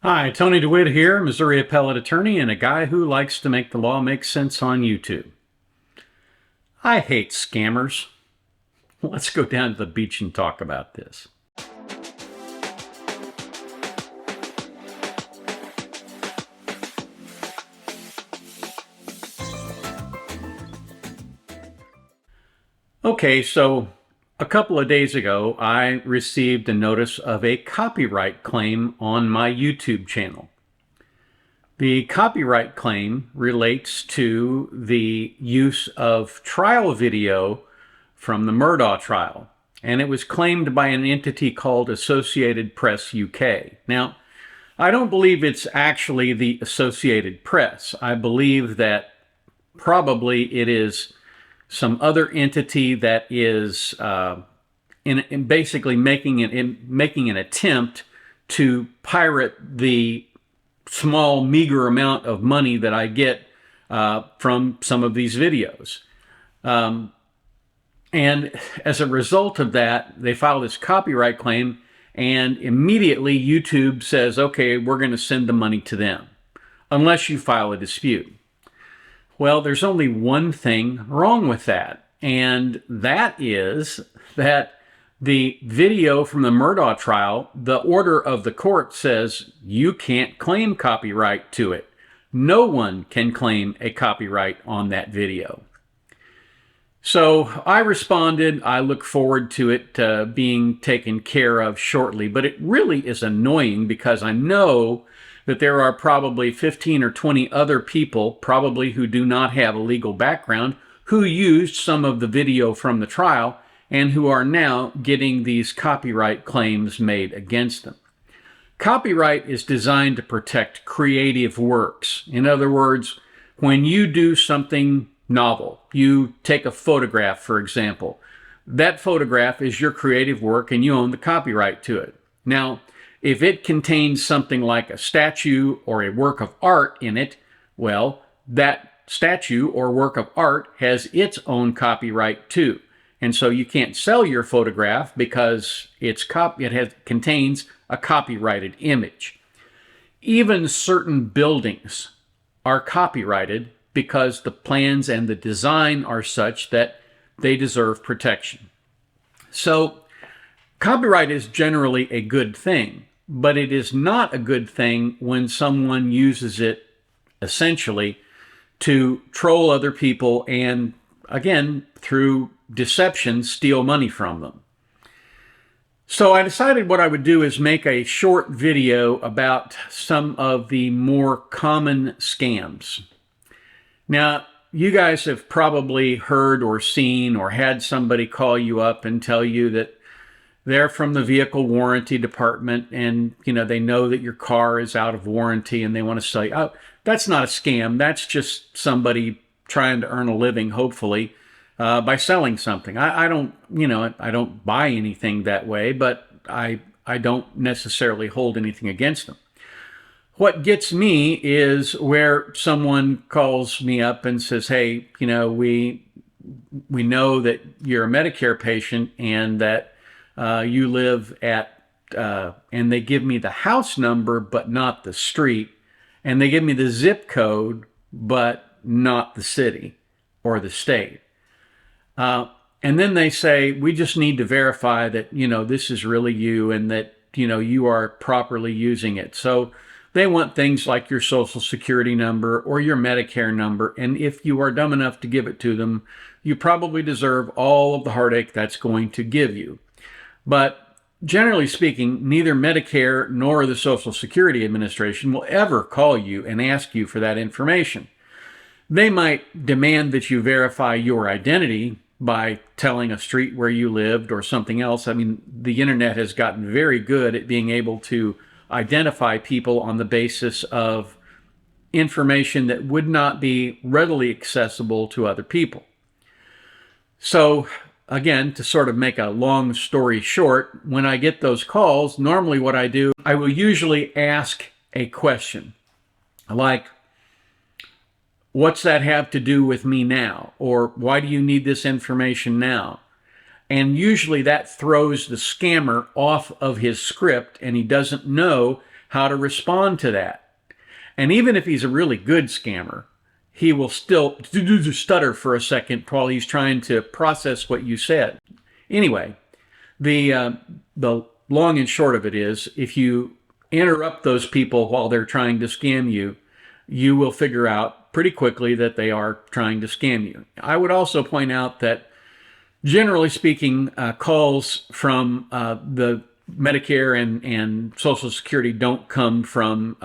Hi, Tony DeWitt here, Missouri appellate attorney and a guy who likes to make the law make sense on YouTube. I hate scammers. Let's go down to the beach and talk about this. Okay, so a couple of days ago, I received a notice of a copyright claim on my YouTube channel. The copyright claim relates to the use of trial video from the Murdaugh trial, and it was claimed by an entity called Associated Press UK. Now, I don't believe it's actually the Associated Press. I believe that probably it is some other entity that is in basically making an attempt to pirate the small, meager amount of money that I get from some of these videos. And as a result of that, they file this copyright claim, and immediately YouTube says, okay, we're going to send the money to them, unless you file a dispute. Well, there's only one thing wrong with that, and that is that the video from the Murdaugh trial, the order of the court says you can't claim copyright to it. No one can claim a copyright on that video. So I responded. I look forward to it being taken care of shortly, but it really is annoying because I know that there are probably 15 or 20 other people, probably who do not have a legal background, who used some of the video from the trial and who are now getting these copyright claims made against them. Copyright is designed to protect creative works. In other words, when you do something novel, you take a photograph, for example, that photograph is your creative work and you own the copyright to it. Now, if it contains something like a statue or a work of art in it, well, that statue or work of art has its own copyright too. And so you can't sell your photograph because it contains a copyrighted image. Even certain buildings are copyrighted because the plans and the design are such that they deserve protection. So copyright is generally a good thing, but it is not a good thing when someone uses it essentially to troll other people and, again, through deception, steal money from them. So I decided what I would do is make a short video about some of the more common scams. Now, you guys have probably heard or seen or had somebody call you up and tell you that they're from the vehicle warranty department and, they know that your car is out of warranty and they want to say, oh, that's not a scam. That's just somebody trying to earn a living, hopefully, by selling something. I don't buy anything that way, but I don't necessarily hold anything against them. What gets me is where someone calls me up and says, hey, we know that you're a Medicare patient and that you live at, and they give me the house number, but not the street. And they give me the zip code, but not the city or the state. And then they say, we just need to verify that, this is really you and that, you are properly using it. So they want things like your Social Security number or your Medicare number. And if you are dumb enough to give it to them, you probably deserve all of the heartache that's going to give you. But generally speaking, neither Medicare nor the Social Security Administration will ever call you and ask you for that information. They might demand that you verify your identity by telling a street where you lived or something else. I mean, the internet has gotten very good at being able to identify people on the basis of information that would not be readily accessible to other people. So again, to sort of make a long story short, when I get those calls, normally what I do, I will usually ask a question like, what's that have to do with me now? Or why do you need this information now? And usually that throws the scammer off of his script and he doesn't know how to respond to that. And even if he's a really good scammer, he will still stutter for a second while he's trying to process what you said. Anyway, the long and short of it is, if you interrupt those people while they're trying to scam you, you will figure out pretty quickly that they are trying to scam you. I would also point out that, generally speaking, calls from the Medicare and Social Security don't come from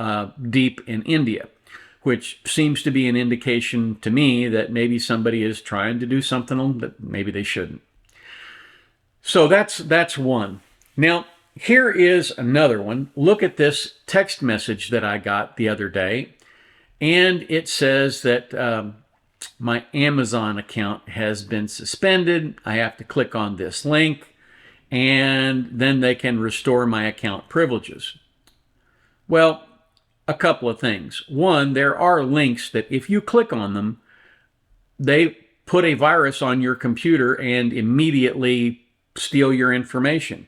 deep in India, which seems to be an indication to me that maybe somebody is trying to do something that maybe they shouldn't. So that's one. Now, here is another one. Look at this text message that I got the other day, and it says that my Amazon account has been suspended. I have to click on this link, and then they can restore my account privileges. Well, a couple of things. One, there are links that if you click on them, they put a virus on your computer and immediately steal your information,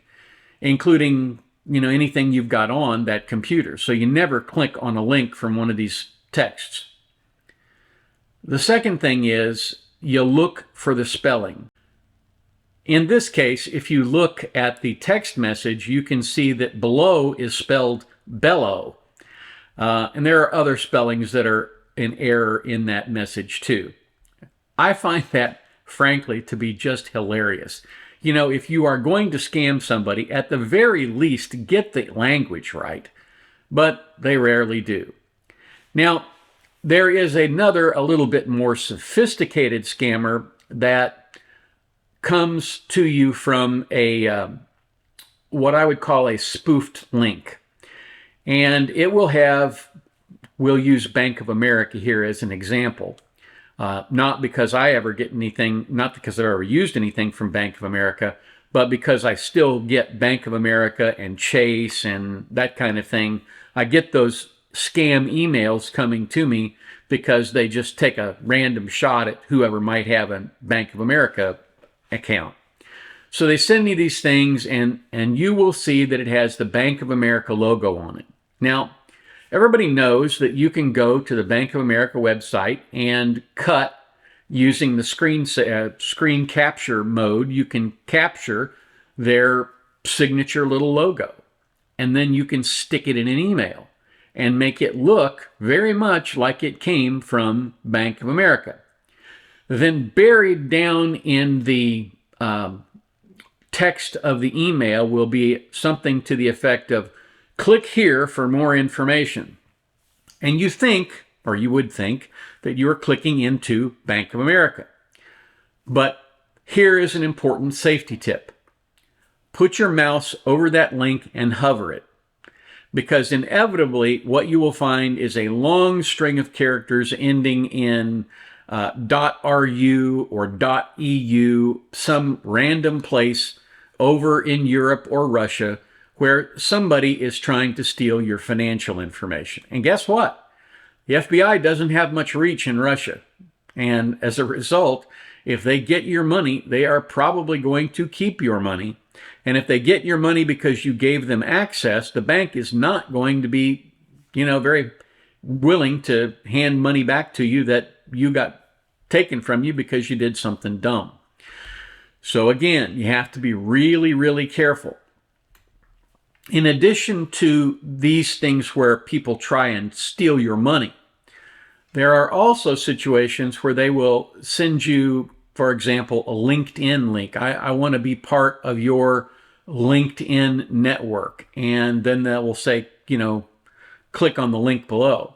including, anything you've got on that computer. So you never click on a link from one of these texts. The second thing is you look for the spelling. In this case, if you look at the text message, you can see that below is spelled bellow. And there are other spellings that are in error in that message too. I find that, frankly, to be just hilarious. If you are going to scam somebody, at the very least, get the language right. But they rarely do. Now, there is another, a little bit more sophisticated scammer that comes to you from a what I would call a spoofed link. And it will we'll use Bank of America here as an example. Not because I ever get anything, not because I've ever used anything from Bank of America, but because I still get Bank of America and Chase and that kind of thing. I get those scam emails coming to me because they just take a random shot at whoever might have a Bank of America account. So they send me these things, and you will see that it has the Bank of America logo on it. Now, everybody knows that you can go to the Bank of America website and cut using the screen capture mode. You can capture their signature little logo, and then you can stick it in an email and make it look very much like it came from Bank of America. Then buried down in the text of the email will be something to the effect of, click here for more information. And you think, or you would think, that you are clicking into Bank of America. But here is an important safety tip. Put your mouse over that link and hover it. Because inevitably, what you will find is a long string of characters ending in .ru or .eu, some random place over in Europe or Russia, where somebody is trying to steal your financial information. And guess what? The FBI doesn't have much reach in Russia. And as a result, if they get your money, they are probably going to keep your money. And if they get your money because you gave them access, the bank is not going to be, very willing to hand money back to you that you got taken from you because you did something dumb. So again, you have to be really, really careful. In addition to these things where people try and steal your money, there are also situations where they will send you, for example, a LinkedIn link. I want to be part of your LinkedIn network. And then they will say, click on the link below.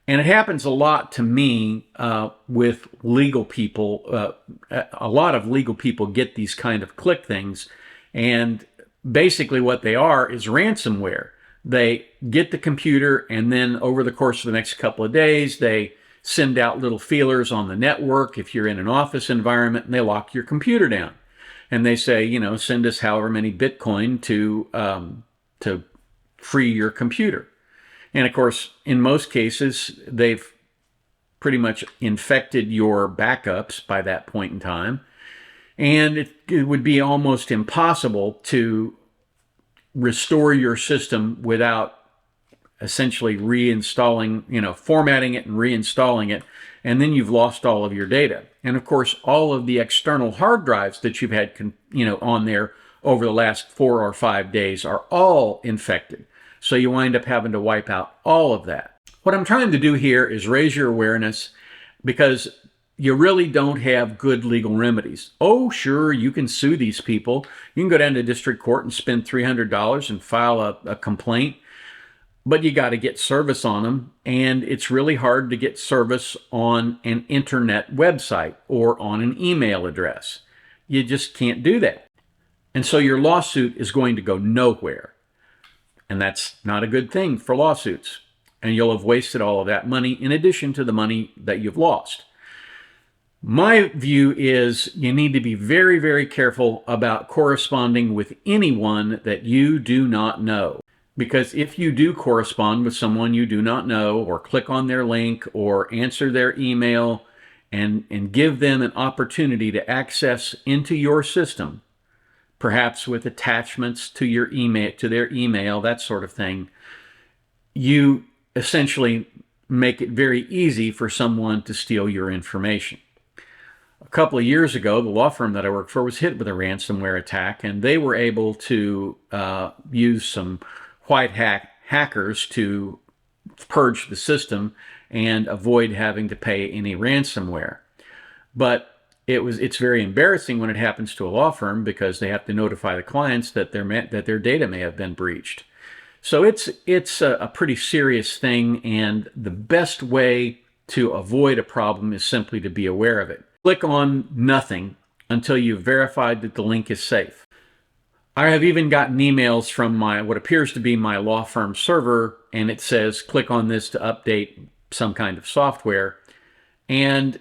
And it happens a lot to me with legal people. A lot of legal people get these kind of click things. And basically what they are is ransomware. They get the computer, and then over the course of the next couple of days, they send out little feelers on the network if you're in an office environment, and they lock your computer down. And they say, send us however many Bitcoin to free your computer. And of course, in most cases, they've pretty much infected your backups by that point in time. And it would be almost impossible to restore your system without essentially reinstalling, formatting it and reinstalling it, and then you've lost all of your data. And of course, all of the external hard drives that you've had, on there over the last 4 or 5 days are all infected. So you wind up having to wipe out all of that. What I'm trying to do here is raise your awareness, because you really don't have good legal remedies. Oh, sure, you can sue these people. You can go down to district court and spend $300 and file a complaint, but you got to get service on them. And it's really hard to get service on an internet website or on an email address. You just can't do that. And so your lawsuit is going to go nowhere. And that's not a good thing for lawsuits. And you'll have wasted all of that money in addition to the money that you've lost. My view is you need to be very, very careful about corresponding with anyone that you do not know. Because if you do correspond with someone you do not know, or click on their link, or answer their email, and give them an opportunity to access into your system, perhaps with attachments to your email, to their email, that sort of thing, you essentially make it very easy for someone to steal your information. A couple of years ago, the law firm that I worked for was hit with a ransomware attack, and they were able to use some white hackers to purge the system and avoid having to pay any ransomware. But it's very embarrassing when it happens to a law firm, because they have to notify the clients that their data may have been breached. So it's a pretty serious thing, and the best way to avoid a problem is simply to be aware of it. Click on nothing until you've verified that the link is safe. I have even gotten emails from what appears to be my law firm server, and it says click on this to update some kind of software. And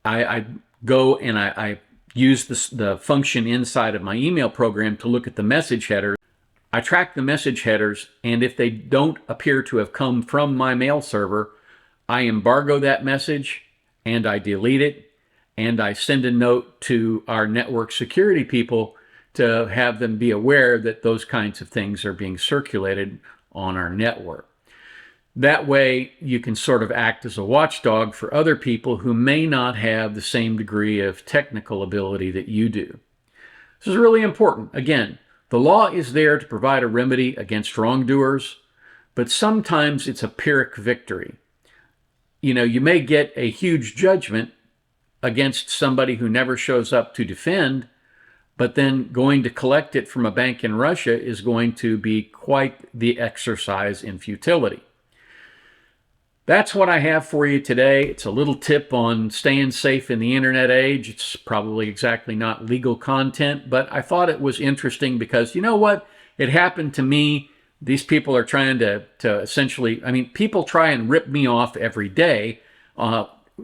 I go and I use the function inside of my email program to look at the message headers. I track the message headers, and if they don't appear to have come from my mail server, I embargo that message and I delete it, and I send a note to our network security people to have them be aware that those kinds of things are being circulated on our network. That way, you can sort of act as a watchdog for other people who may not have the same degree of technical ability that you do. This is really important. Again, the law is there to provide a remedy against wrongdoers, but sometimes it's a Pyrrhic victory. You may get a huge judgment against somebody who never shows up to defend, but then going to collect it from a bank in Russia is going to be quite the exercise in futility. That's what I have for you today. It's a little tip on staying safe in the internet age. It's probably exactly not legal content, but I thought it was interesting because, you know what? It happened to me. These people are trying to essentially, people try and rip me off every day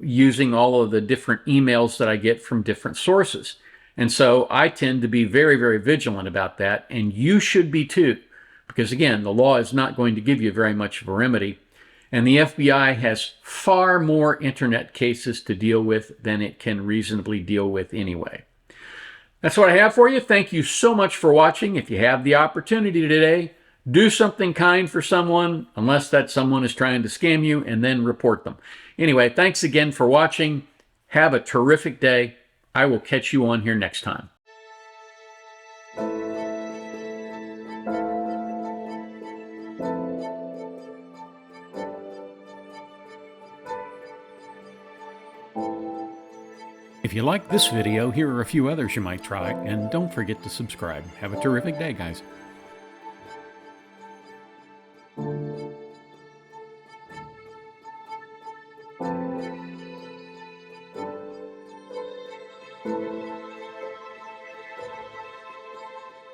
using all of the different emails that I get from different sources. And so I tend to be very, very vigilant about that, and you should be too, because again, the law is not going to give you very much of a remedy, and the FBI has far more internet cases to deal with than it can reasonably deal with anyway. That's what I have for you. Thank you so much for watching. If you have the opportunity today, do something kind for someone, unless that someone is trying to scam you, and then report them. Anyway, thanks again for watching. Have a terrific day. I will catch you on here next time. If you like this video, here are a few others you might try, and don't forget to subscribe. Have a terrific day, guys.